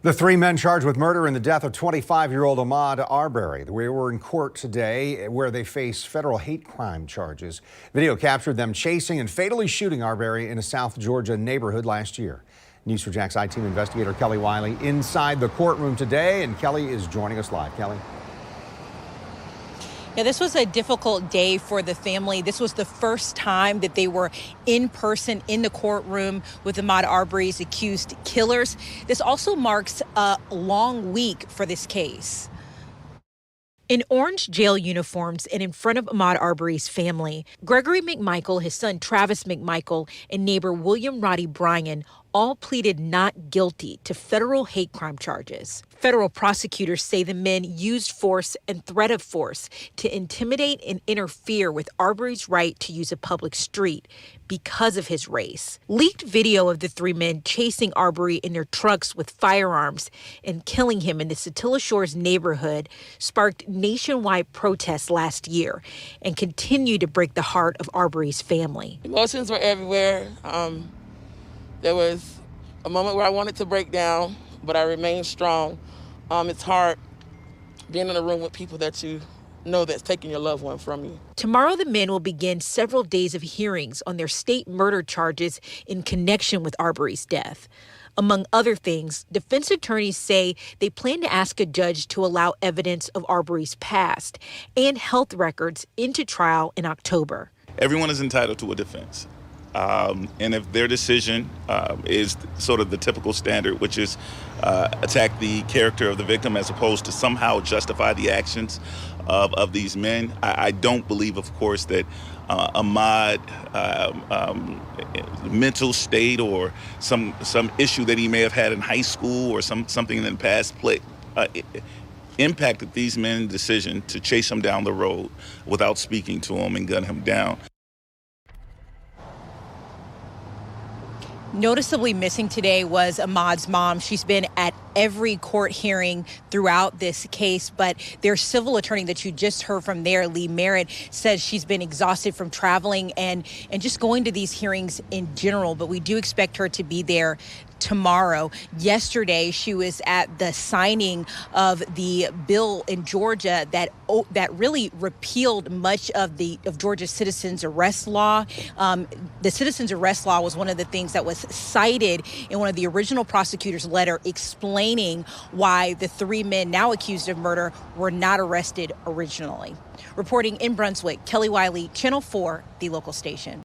The three men charged with murder in the death of 25-year-old Ahmaud Arbery. They were in court today where they face federal hate crime charges. Video captured them chasing and fatally shooting Arbery in a South Georgia neighborhood last year. News4JAX I-Team investigator Kelly Wiley inside the courtroom today, and Kelly is joining us live. Kelly. Yeah, this was a difficult day for the family. This was the first time that they were in person in the courtroom with Ahmaud Arbery's accused killers. This also marks a long week for this case. In orange jail uniforms and in front of Ahmaud Arbery's family, Gregory McMichael, his son Travis McMichael, and neighbor William Roddy Bryan all pleaded not guilty to federal hate crime charges. Federal prosecutors say the men used force and threat of force to intimidate and interfere with Arbery's right to use a public street because of his race. Leaked video of the three men chasing Arbery in their trucks with firearms and killing him in the Satilla Shores neighborhood sparked nationwide protests last year and continued to break the heart of Arbery's family. Emotions were everywhere. There was a moment where I wanted to break down, but I remained strong. It's hard being in a room with people that you know that's taking your loved one from you. Tomorrow, the men will begin several days of hearings on their state murder charges in connection with Arbery's death. Among other things, defense attorneys say they plan to ask a judge to allow evidence of Arbery's past and health records into trial in October. Everyone is entitled to a defense. And if their decision is sort of the typical standard, which is attack the character of the victim as opposed to somehow justify the actions of these men, I don't believe, of course, that Ahmaud mental state or some issue that he may have had in high school or something in the past impacted these men's decision to chase him down the road without speaking to him and gun him down. Noticeably missing today was Ahmaud's mom. She's been at every court hearing throughout this case, but their civil attorney that you just heard from there, Lee Merritt, says she's been exhausted from traveling and just going to these hearings in general, but we do expect her to be there tomorrow. Yesterday, she was at the signing of the bill in Georgia that really repealed much of Georgia's citizens arrest law. The citizens arrest law was one of the things that was cited in one of the original prosecutor's letter explaining why the three men now accused of murder were not arrested originally. Reporting in Brunswick, Kelly Wiley, Channel 4, the local station.